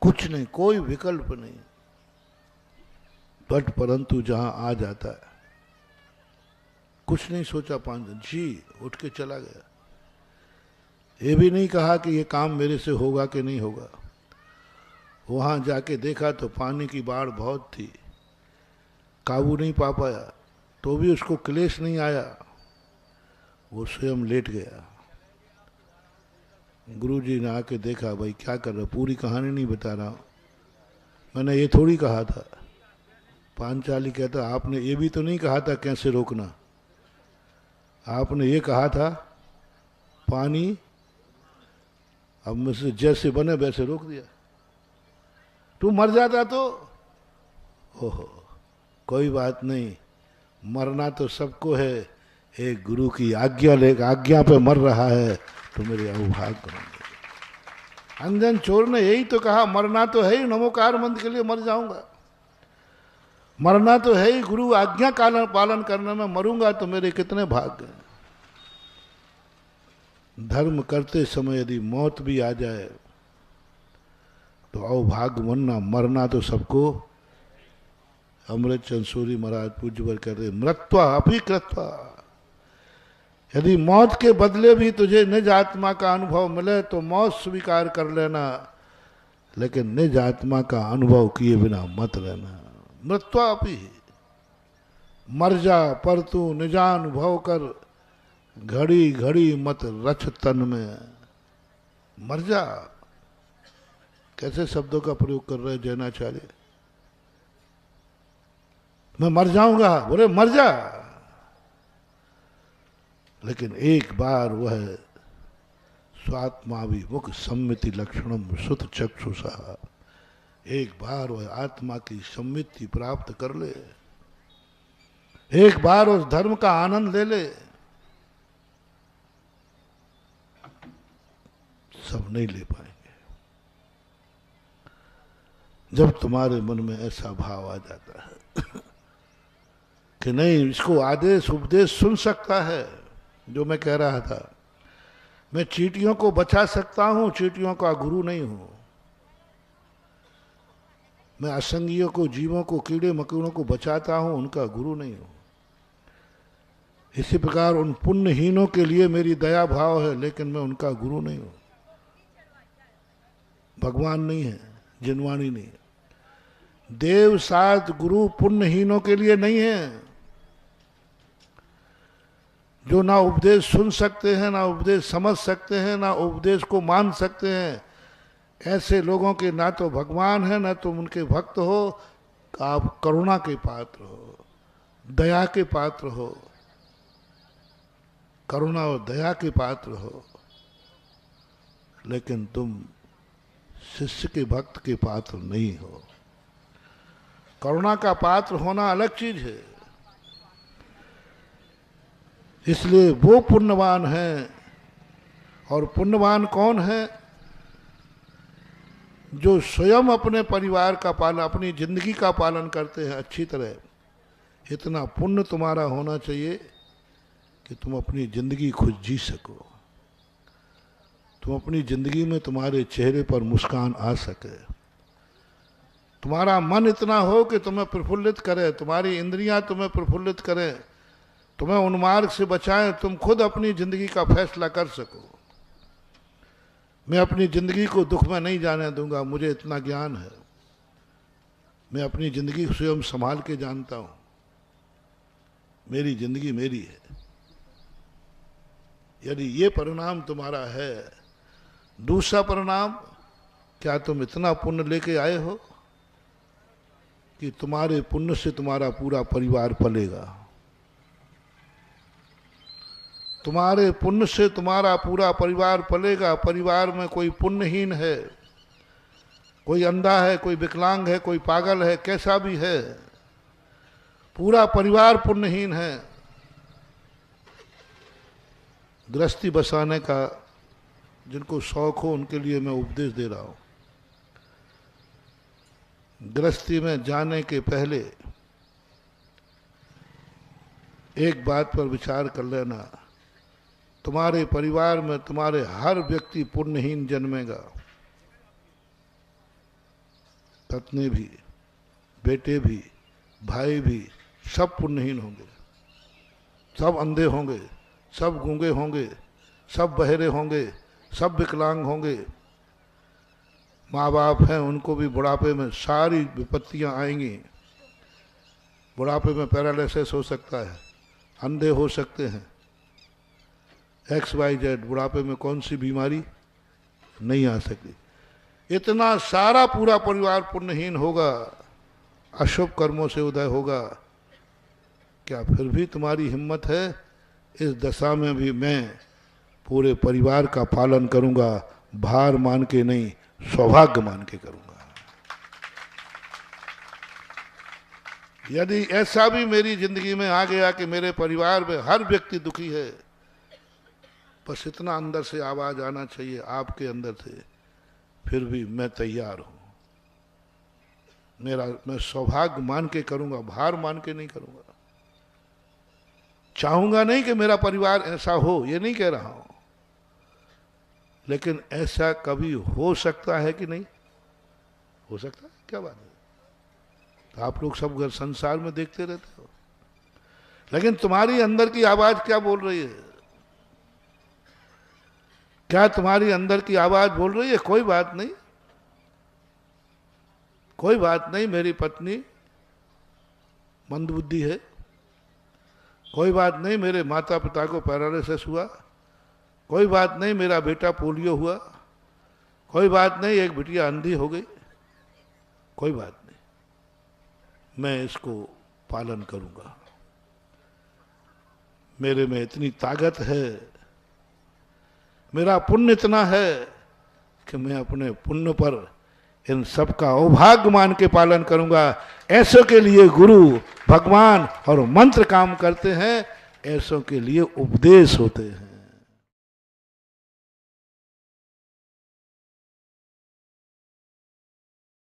कुछ नहीं, कोई विकल्प नहीं। बट परंतु जहां आ जाता है, कुछ नहीं सोचा, 5 दिन जी उठ के चला गया। ये भी नहीं कहा कि ये काम मेरे से होगा कि नहीं होगा। वहां जाके देखा तो पानी की बाढ़ बहुत थी, काबू नहीं पा पाया, तो भी उसको क्लेश नहीं आया, वो स्वयं लेट गया। गुरुजी ने आके देखा, भाई क्या कर रहे हो, पूरी कहानी नहीं बता रहा हूं, मैंने ये थोड़ी कहा था। पांचाली कहता, आपने ये भी तो नहीं कहा था कैसे रोकना, आपने ये कहा था पानी अब मुझसे जैसे बने वैसे रोक दिया, तू मर जाता तो। ओहो, कोई बात नहीं, मरना तो सबको है, एक गुरु की आज्ञा लेकर आज्ञा पे मर रहा है तो मेरे अवभाग करेंगे। अंजन चोर ने यही तो कहा, मरना तो है ही, नमोकार मंत्र के लिए मर जाऊंगा, मरना तो है ही, गुरु आज्ञा पालन करने में मरूंगा तो मेरे कितने भाग्य हैं। धर्म करते समय यदि मौत भी आ जाए तो अवभाग्य बनना, मरना तो सबको। अमृत चंद सूरी महाराज पूज्यवर कहते, मृत्वा अपि कृत्वा, यदि मौत के बदले भी तुझे निज आत्मा का अनुभव मिले तो मौत स्वीकार कर लेना, लेकिन निज आत्मा का अनुभव किए बिना मत रहना। मृत्वा अपि, मर जा पर तू निजानुभव कर, घड़ी घड़ी मत रच तन में। मर जा, कैसे शब्दों का प्रयोग कर रहे जैनाचार्य, मैं मर जाऊंगा, बोले मर जा, लेकिन एक बार वह स्वात्माभिमुख सम्मिति लक्षणम सुत चक्षुषा, एक बार वह आत्मा की सम्मिति प्राप्त कर ले, एक बार उस धर्म का आनंद ले ले, सब नहीं ले पाएंगे। जब तुम्हारे मन में ऐसा भाव आ जाता है कि नहीं, इसको आदेश उपदेश सुन सकता है, जो मैं कह रहा था, मैं चींटियों को बचा सकता हूं, चींटियों का गुरु नहीं हूं, मैं असंगियों को, जीवों को, कीड़े मकोड़ों को बचाता हूं, उनका गुरु नहीं हूं। इसी प्रकार उन पुण्यहीनों के लिए मेरी दया भाव है, लेकिन मैं उनका गुरु नहीं हूं, भगवान नहीं है, जिनवाणी नहीं है। देव सात गुरु पुण्यहीनों के लिए नहीं है, जो ना उपदेश सुन सकते हैं, ना उपदेश समझ सकते हैं, ना उपदेश को मान सकते हैं, ऐसे लोगों के ना तो भगवान है, ना तुम उनके भक्त हो। आप करुणा के पात्र हो, दया के पात्र हो, करुणा और दया के पात्र हो, लेकिन तुम शिष्य के भक्त के पात्र नहीं हो। करुणा का पात्र होना अलग चीज है। इसलिए वो पुण्यवान है, और पुण्यवान कौन है, जो स्वयं अपने परिवार का पालन, अपनी जिंदगी का पालन करते हैं अच्छी तरह। इतना पुण्य तुम्हारा होना चाहिए कि तुम अपनी जिंदगी खुद जी सको, तुम अपनी जिंदगी में तुम्हारे चेहरे पर मुस्कान आ सके, तुम्हारा मन इतना हो कि तुम्हें प्रफुल्लित करे, तुम्हारी इंद्रियां तुम्हें प्रफुल्लित करें, तुम्हें उन्मार्ग से बचाएं, तुम खुद अपनी जिंदगी का फैसला कर सको। मैं अपनी जिंदगी को दुख में नहीं जाने दूंगा, मुझे इतना ज्ञान है, मैं अपनी जिंदगी स्वयं संभाल के जानता हूं, मेरी जिंदगी मेरी है। यदि ये परिणाम तुम्हारा है, दूसरा परिणाम, क्या तुम इतना पुण्य लेके आए हो कि तुम्हारे पुण्य से तुम्हारा पूरा परिवार पलेगा, तुम्हारे पुण्य से तुम्हारा पूरा परिवार पलेगा। परिवार में कोई पुण्यहीन है, कोई अंधा है, कोई विकलांग है, कोई पागल है, कैसा भी है, पूरा परिवार पुण्यहीन है। गृहस्थी बसाने का जिनको शौक हो उनके लिए मैं उपदेश दे रहा हूं। गृहस्थी में जाने के पहले एक बात पर विचार कर लेना, तुम्हारे परिवार में तुम्हारे हर व्यक्ति पुण्यहीन जन्मेगा। पत्नी भी, बेटे भी, भाई भी सब पुण्यहीन होंगे, सब अंधे होंगे, सब गूंगे होंगे, सब बहरे होंगे, सब विकलांग होंगे। माँ बाप हैं उनको भी बुढ़ापे में सारी विपत्तियां आएंगी। बुढ़ापे में पैरालिसिस हो सकता है, अंधे हो सकते हैं, XYZ। बुढ़ापे में कौन सी बीमारी नहीं आ सकती। इतना सारा पूरा परिवार पुण्यहीन होगा, अशुभ कर्मों से उदय होगा। क्या फिर भी तुम्हारी हिम्मत है? इस दशा में भी मैं पूरे परिवार का पालन करूंगा, भार मान के नहीं, सौभाग्य मान के करूंगा। यदि ऐसा भी मेरी जिंदगी में आ गया कि मेरे परिवार में हर व्यक्ति दुखी है, बस इतना अंदर से आवाज आना चाहिए आपके अंदर से, फिर भी मैं तैयार हूं। मैं सौभाग्य मान के करूंगा, भार मान के नहीं करूंगा। चाहूंगा नहीं कि मेरा परिवार ऐसा हो, ये नहीं कह रहा हूं, लेकिन ऐसा कभी हो सकता है कि नहीं हो सकता है? क्या बात है? तो आप लोग सब घर संसार में देखते रहते हो, लेकिन तुम्हारी अंदर की आवाज क्या बोल रही है? क्या तुम्हारी अंदर की आवाज बोल रही है कोई बात नहीं, कोई बात नहीं, मेरी पत्नी मंदबुद्धि है, कोई बात नहीं, मेरे माता पिता को पैरालिसिस हुआ, कोई बात नहीं, मेरा बेटा पोलियो हुआ, कोई बात नहीं, एक बिटिया अंधी हो गई, कोई बात नहीं, मैं इसको पालन करूंगा। मेरे में इतनी ताकत है, मेरा पुण्य इतना है कि मैं अपने पुण्य पर इन सब का अभाग्य मान के पालन करूंगा। ऐसों के लिए गुरु, भगवान और मंत्र काम करते हैं, ऐसों के लिए उपदेश होते हैं।